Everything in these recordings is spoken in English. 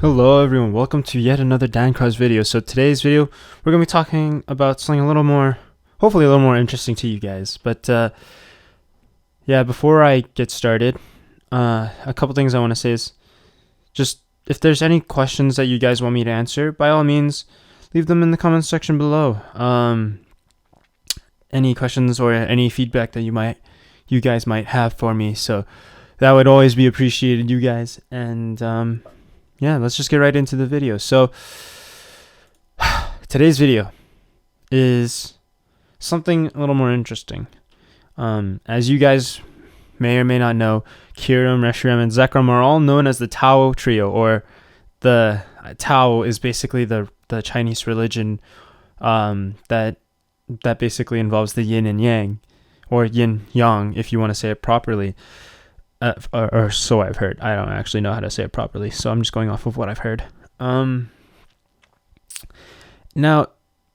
Hello everyone, welcome to yet another Dan Cross video. So today's video, we're going to be talking about something a little more, hopefully a little more interesting to you guys. But yeah, before I get started, a couple things I want to say is just if there's any questions that you guys want me to answer, by all means, leave them in the comments section below. Any questions or any feedback that you guys might have for me. So that would always be appreciated, you guys. And yeah, let's just get right into the video. So today's video is something a little more interesting. As you guys may or may not know, Kiram, Reshiram, and Zekrom are all known as the Tao trio, or the Tao is basically the Chinese religion that basically involves the yin and yang, or yin yang if you want to say it properly. Or so I've heard. I don't actually know how to say it properly, so I'm just going off of what I've heard. Now,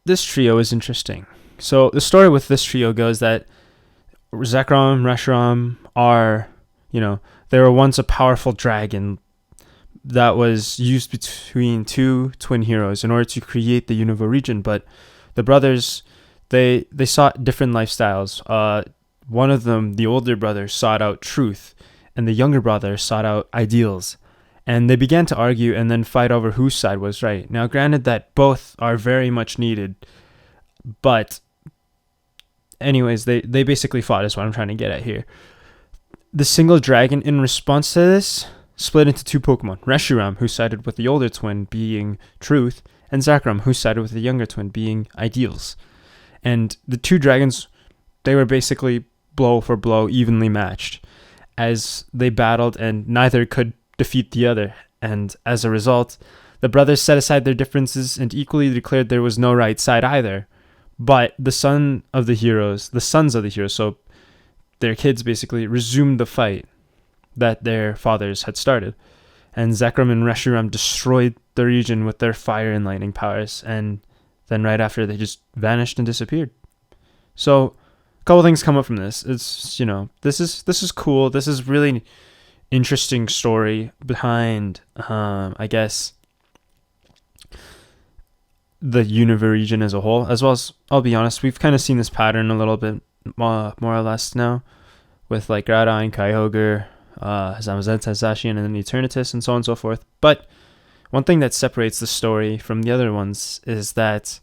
this trio is interesting. So the story with this trio goes that Zekrom, Reshiram are, they were once a powerful dragon that was used between two twin heroes in order to create the Unova region. But the brothers, they sought different lifestyles. One of them, the older brother, sought out truth, and the younger brother sought out ideals. And they began to argue and then fight over whose side was right. Now, granted that both are very much needed, but anyways, they basically fought, is what I'm trying to get at here. The single dragon, in response to this, split into two Pokemon. Reshiram, who sided with the older twin, being truth, and Zekrom, who sided with the younger twin, being ideals. And the two dragons, they were basically blow for blow, evenly matched, as they battled, and neither could defeat the other. And as a result, the brothers set aside their differences and equally declared there was no right side either. But the sons of the heroes, so their kids basically, resumed the fight that their fathers had started. And Zekrom and Reshiram destroyed the region with their fire and lightning powers, and then right after they just vanished and disappeared. So couple things come up from this. It's, this is cool. This is really interesting story behind, I guess, the Unova region as a whole, as well as, I'll be honest, we've kind of seen this pattern a little bit more or less now with like Radine, Kyogre, Zamazenta, Zacian, and then Eternatus, and so on and so forth. But one thing that separates the story from the other ones is that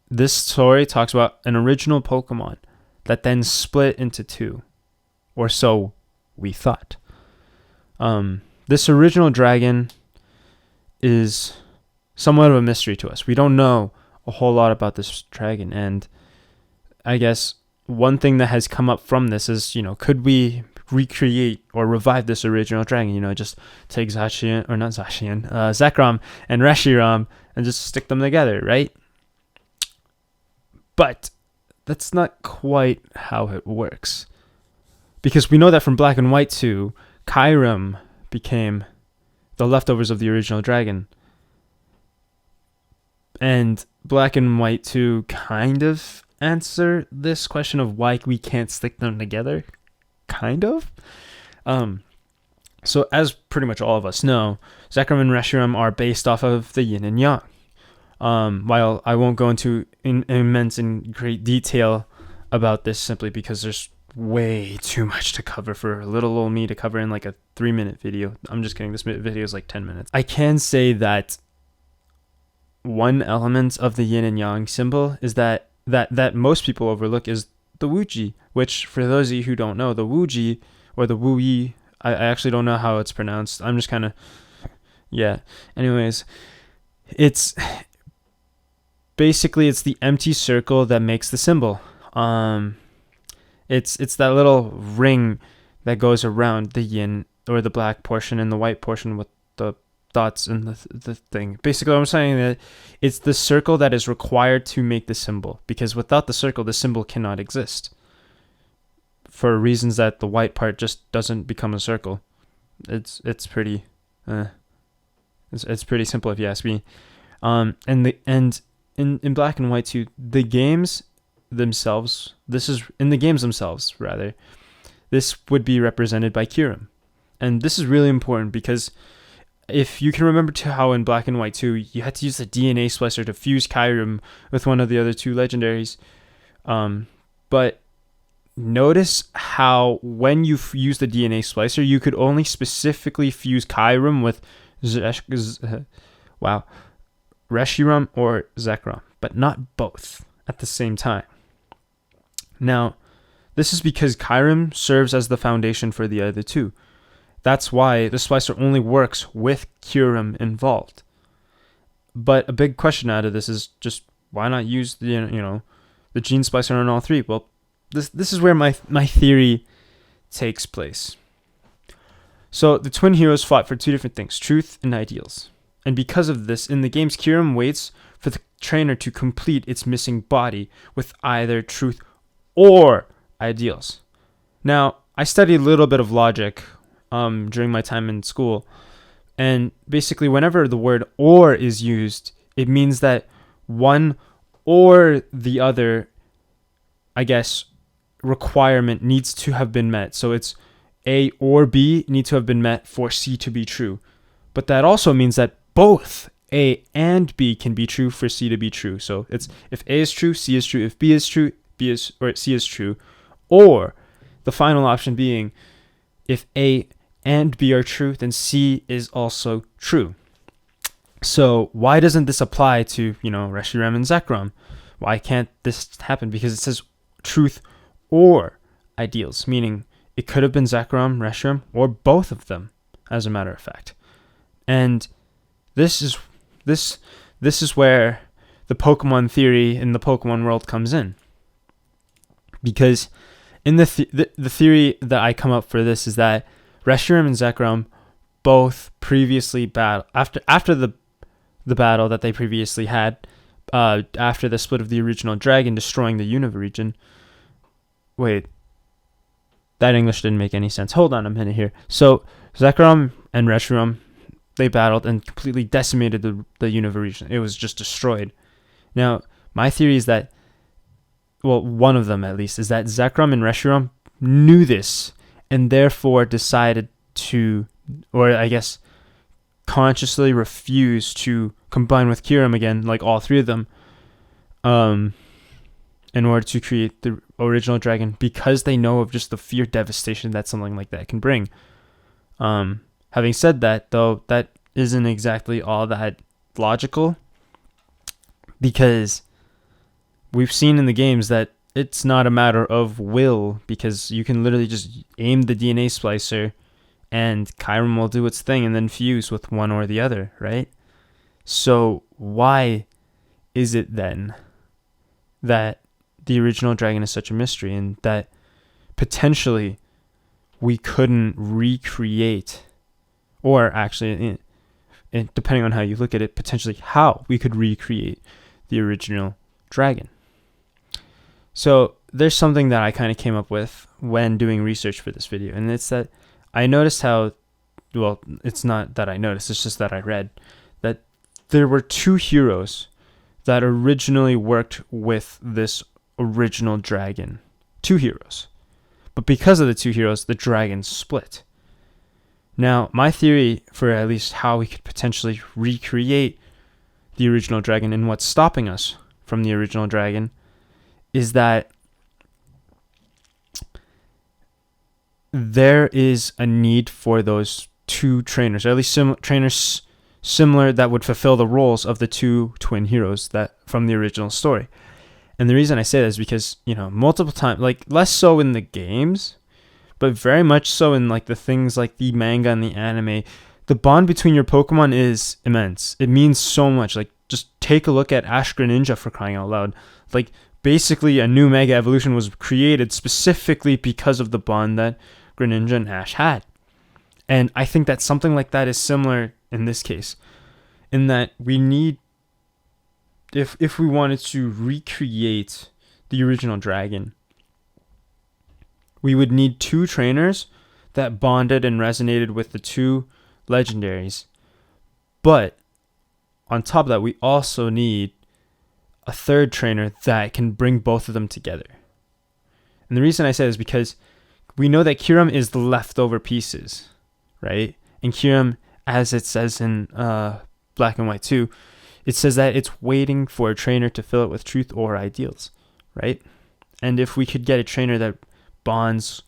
this story talks about an original Pokemon that then split into two, or so we thought. This original dragon is somewhat of a mystery to us. We don't know a whole lot about this dragon, and I guess one thing that has come up from this is, could we recreate or revive this original dragon? Just take Zekrom and Reshiram and just stick them together, right? But that's not quite how it works. Because we know that from Black and White 2, Kyram became the leftovers of the original dragon. And Black and White 2 kind of answer this question of why we can't stick them together. Kind of. So as pretty much all of us know, Zekrom and Reshiram are based off of the yin and yang. While I won't go into immense and great detail about this simply because there's way too much to cover for little old me to cover in like a 3-minute video. I'm just kidding. This video is like 10 minutes. I can say that one element of the yin and yang symbol is that most people overlook is the Wuji, which for those of you who don't know, the Wuji or the Wuyi, I actually don't know how it's pronounced. I'm just kind of, yeah. Anyways, it's basically the empty circle that makes the symbol. It's that little ring that goes around the yin or the black portion and the white portion with the dots and the thing. Basically, I'm saying that it's the circle that is required to make the symbol, because without the circle, the symbol cannot exist. For reasons that the white part just doesn't become a circle. It's pretty it's pretty simple if you ask me. And in Black and White 2, the games themselves, this would be represented by Kiram. And this is really important because if you can remember to how in Black and White 2, you had to use the DNA splicer to fuse Kyurem with one of the other two legendaries. But notice how when you use the DNA splicer, you could only specifically fuse Kyurem with Reshiram or Zekrom, but not both at the same time. Now, this is because Kyurem serves as the foundation for the other two. That's why the splicer only works with Kyurem involved. But a big question out of this is just why not use the gene splicer on all three? Well, this is where my theory takes place. So the twin heroes fought for two different things, truth and ideals. And because of this, in the games, Kyurem waits for the trainer to complete its missing body with either truth or ideals. Now, I studied a little bit of logic during my time in school, and basically whenever the word or is used, it means that one or the other, I guess, requirement needs to have been met. So it's A or B need to have been met for C to be true. But that also means that both A and B can be true for C to be true. So it's if A is true, C is true. If B is true, C is true. Or the final option being if A and B are true, then C is also true. So why doesn't this apply to, Reshiram and Zekrom? Why can't this happen? Because it says truth or ideals, meaning it could have been Zekrom, Reshiram, or both of them, as a matter of fact. And this is where the Pokemon theory in the Pokemon world comes in. Because in the theory that I come up for this is that Reshiram and Zekrom both previously battle after the battle that they previously had after the split of the original dragon destroying the Unova region. Wait, that English didn't make any sense. Hold on a minute here. So Zekrom and Reshiram, they battled and completely decimated the Unova region. It was just destroyed. Now, my theory is that, well, one of them at least, is that Zekrom and Reshiram knew this and therefore decided to, or I guess consciously refused to combine with Kyurem again, like all three of them, in order to create the original dragon, because they know of just the fear devastation that something like that can bring. Having said that, though, that isn't exactly all that logical, because we've seen in the games that it's not a matter of will, because you can literally just aim the DNA splicer and Kyurem will do its thing and then fuse with one or the other, right? So why is it then that the original dragon is such a mystery, and that potentially we couldn't recreate, or actually, depending on how you look at it, potentially how we could recreate the original dragon? So there's something that I kind of came up with when doing research for this video, and it's that I noticed how, well, it's not that I noticed, it's just that I read that there were two heroes that originally worked with this original dragon. Two heroes. But because of the two heroes, the dragon split. Now, my theory for at least how we could potentially recreate the original dragon and what's stopping us from the original dragon is that there is a need for those two trainers, or at least trainers similar that would fulfill the roles of the two twin heroes that from the original story. And the reason I say that is because, multiple times, like less so in the games, but very much so in like the things like the manga and the anime, the bond between your Pokemon is immense. It means so much. Like, just take a look at Ash Greninja, for crying out loud. Like, basically a new Mega Evolution was created specifically because of the bond that Greninja and Ash had. And I think that something like that is similar in this case, in that we need, if we wanted to recreate the original dragon, we would need two trainers that bonded and resonated with the two legendaries. But on top of that, we also need a third trainer that can bring both of them together. And the reason I say this is because we know that Kyurem is the leftover pieces, right? And Kyurem, as it says in Black and White 2, it says that it's waiting for a trainer to fill it with truth or ideals, right? And if we could get a trainer that bonds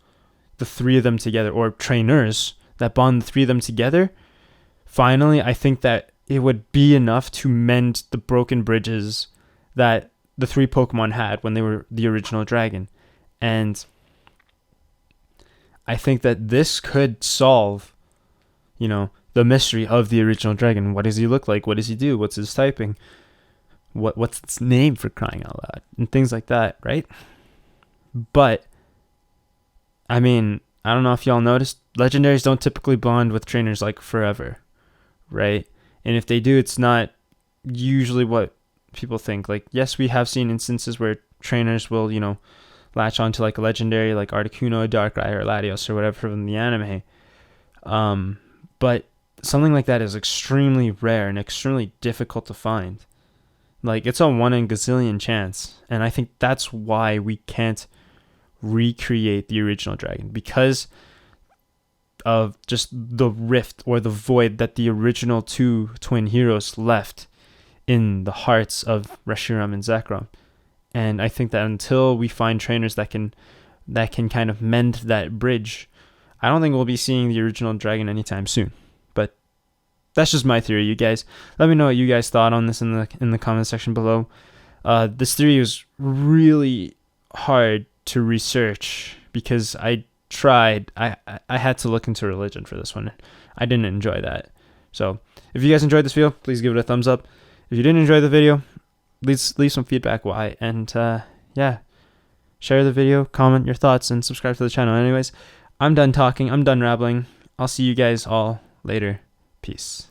the three of them together, or trainers that bond the three of them together, finally, I think that it would be enough to mend the broken bridges that the three Pokemon had when they were the original dragon. And I think that this could solve, the mystery of the original dragon. What does he look like? What does he do? What's his typing? What's its name, for crying out loud? And things like that, right? But, I mean, I don't know if y'all noticed, legendaries don't typically bond with trainers like forever, right? And if they do, it's not usually what people think. Like, yes, we have seen instances where trainers will, latch onto like a legendary like Articuno, Darkrai, or Latios or whatever from the anime. But something like that is extremely rare and extremely difficult to find. Like, it's a 1 in gazillion chance. And I think that's why we can't recreate the original dragon, because of just the rift or the void that the original two twin heroes left in the hearts of Reshiram and Zekrom. And I think that until we find trainers that can kind of mend that bridge, I don't think we'll be seeing the original dragon anytime soon. But that's just my theory. You guys, let me know what you guys thought on this in the comment section below. This theory was really hard to research because I tried. I had to look into religion for this one. I didn't enjoy that. So if you guys enjoyed this video, please give it a thumbs up. If you didn't enjoy the video, leave some feedback why. And yeah, share the video, comment your thoughts, and subscribe to the channel. Anyways, I'm done talking. I'm done rambling. I'll see you guys all later. Peace.